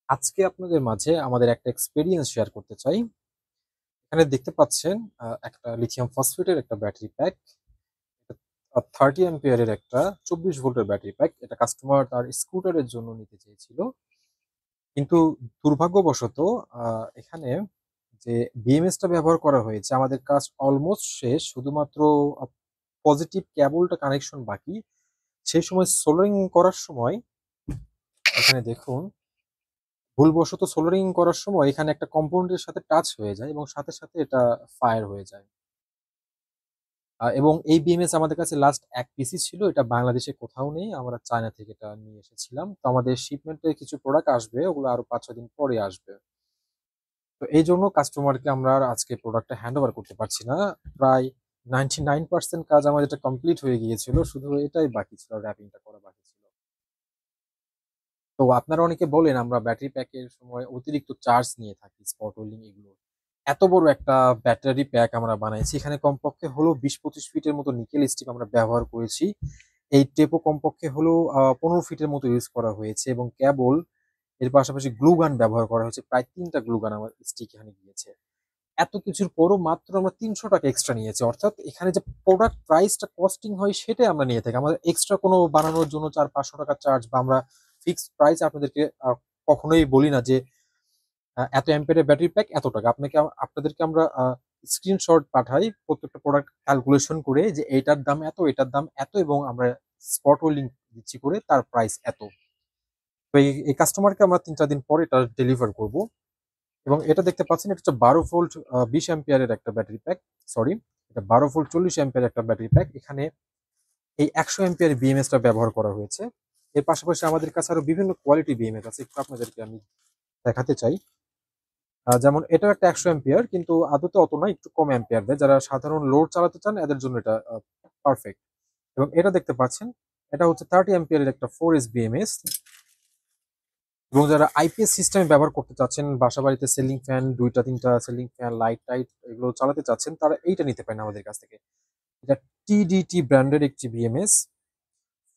আজকে আপনাদের মাঝে আমাদের একটা এক্সপেরিয়েন্স শেয়ার করতে চাই। এখানে দেখতে পাচ্ছেন একটা লিথিয়াম ফসফেটের একটা ব্যাটারি প্যাক। 30 অ্যাম্পিয়ারের একটা 24 ভোল্টের ব্যাটারি প্যাক। এটা কাস্টমার তার স্কুটারের জন্য নিতে চেয়েছিল। কিন্তু দুর্ভাগ্যবশত আ এখানে যে BMS টা ব্যবহার করা হয়েছে, আমাদের কাজ অলমোস্ট শেষ। শুধুমাত্র আ পজিটিভ কেবলটা কানেকশন বাকি। সেই সময় সোল্ডারিং করার সময় এখানে দেখুন ভুলবশত সোল্ডারিং করার সময় এখানে একটা কম্পোনেন্টের সাথে টাচ হয়ে যায় এবং সাথে এটা ফায়ার হয়ে যায়। এবং এই বিএমএস আমাদের কাছে লাস্ট ১ পিসই ছিল। এটা বাংলাদেশে কোথাও নেই। আমরা চায়না থেকে এটা নিয়ে এসেছিলাম। তো আমাদের শিপমেন্টে কিছু প্রোডাক্ট আসবে। ওগুলো আরো ৫-৬ দিন পরে আসবে। তো এইজন্য কাস্টমারকে আমরা আর আজকে প্রোডাক্টটা হ্যান্ড ওভার করতে পারছি না। প্রায় 99% কাজ আমাদের এটা কমপ্লিট হয়ে গিয়েছিল। শুধু এটাই বাকি ছিল, র‍্যাপিংটা করা বাকি ছিল। তো আপনারা অনেকে বলেন আমরা ব্যাটারি প্যাকের সময় অতিরিক্ত চার্জ নিয়ে থাকি, স্পট ওয়েল্ডিং এগুলো। এত বড় একটা ব্যাটারি প্যাক আমরা বানাইছি। এখানে কমপক্ষে হলো ২০-২৫ ফিটের মতো নিকেল স্ট্রিপ আমরা ব্যবহার করেছি। এই টেপও কমপক্ষে হলো ১৫ ফিটের মতো ইউজ করা হয়েছে এবং কেবল এর পাশাপাশি গ্লু গান ব্যবহার করা হয়েছে। প্রায় ৩ টা গ্লু গান আমার স্টিক এখানে গিয়েছে। এত কিছুর পরও মাত্র আমরা ৳৩০০ এক্সট্রা নিয়েছি। অর্থাৎ এখানে যে প্রোডাক্ট প্রাইসটা কস্টিং হয় সেটাই আমরা নিয়ে থাকি। আমাদের এক্সট্রা কোনো বানানোর জন্য ৳৪০০-৫০০ চার্জ বা আমরা ফিক্সড প্রাইস আপনাদেরকে কখনোই বলি না যে এত অ্যাম্পিয়ারের ব্যাটারি প্যাক এত টাকা। আপনাদেরকে আমরা স্ক্রিনশট পাঠাই প্রত্যেকটা প্রোডাক্ট ক্যালকুলেশন করে যে এইটার দাম এত, এটার দাম এত এবং আমরা স্পট ওয়েল্ডিং দিচ্ছি করে তার প্রাইস এত। তো এই কাস্টমারকে আমরা ৩-৪ দিন পরে এটা ডেলিভার করব। এবং এটা দেখতে পাচ্ছেন এটা হচ্ছে ১২ ভোল্ট ২০ অ্যাম্পিয়ারের একটা ব্যাটারি প্যাক। সরি, এটা ১২ ভোল্ট ৪০ অ্যাম্পিয়ারের একটা ব্যাটারি প্যাক। এখানে এই ১০০ অ্যাম্পিয়ার BMS টা ব্যবহার করা হয়েছে। এর পাশাপাশি আমাদের কাছে আরো বিভিন্ন কোয়ালিটি BMS আছে। একটু আপনাদেরকে আমি দেখাতে চাই। যেমন এটাও একটা ১০০ অ্যাম্পিয়ার কিন্তু আদতে অত নয়, একটু কম অ্যাম্পিয়ার দেয়। যারা সাধারণ লোড চালাতে চান এদের জন্য এটা পারফেক্ট। এবং এটা দেখতে পাচ্ছেন, এটা হচ্ছে 30 অ্যাম্পিয়ারের একটা 4S BMS এবং যারা আইপিএস সিস্টেমে ব্যবহার করতে চাচ্ছেন, বাসাবাড়িতে সিলিং ফ্যান ২ টা ৩ টা সিলিং ফ্যান, লাইট-টাইট এগুলো চালাতে চাচ্ছেন, তারা এইটা নিতে পারেন আমাদের কাছ থেকে। এটা TDT ব্র্যান্ডের একটি BMS,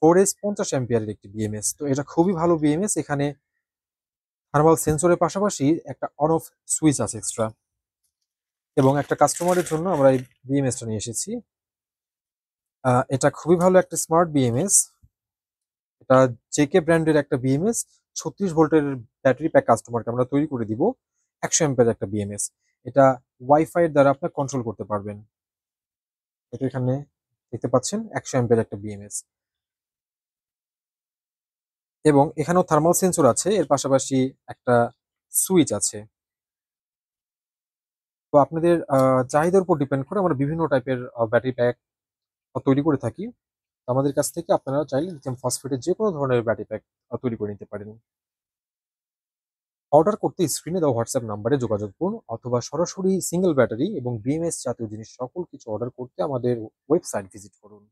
4S ৫০ অ্যাম্পিয়ারের একটি BMS। তো এটা খুবই ভালো BMS। এখানে থার্মাল সেন্সরের পাশাপাশি একটা অন অফ সুইচ আছে এক্সট্রা। এবং একটা কাস্টমারের জন্য আমরা এই বিএমএসটা নিয়ে এসেছি। এটা খুবই ভালো একটা স্মার্ট বিএমএস। এটা জেকে ব্র্যান্ডের একটা বিএমএস। ৩৬ ভোল্টের ব্যাটারি প্যাক কাস্টমারকে আমরা তৈরি করে দিব। ১০০ অ্যাম্পিয়ার একটা বিএমএস। এটা ওয়াইফাই এর দ্বারা আপনারা কন্ট্রোল করতে পারবেন। এটা এখানে দেখতে পাচ্ছেন ১০০ অ্যাম্পিয়ার একটা বিএমএস। এবং এখানেও থার্মাল সেন্সর আছে। এর পাশাপাশি একটা সুইচ আছে। তো আপনাদের চাহিদার উপর ডিপেন্ড করে আমরা বিভিন্ন টাইপের ব্যাটারি প্যাক তৈরি করে থাকি। আমাদের কাছ থেকে আপনারা চাইলে লিথিয়াম ফসফেটের যেকোনো ধরনের ব্যাটারি প্যাক তৈরি করে নিতে পারেন। অর্ডার করতে স্ক্রিনে দেওয়া হোয়াটসঅ্যাপ নাম্বারে যোগাযোগ করুন অথবা সরাসরি সিঙ্গেল ব্যাটারি এবং বিএমএস জাতীয় জিনিস সকল কিছু অর্ডার করতে আমাদের ওয়েবসাইট ভিজিট করুন।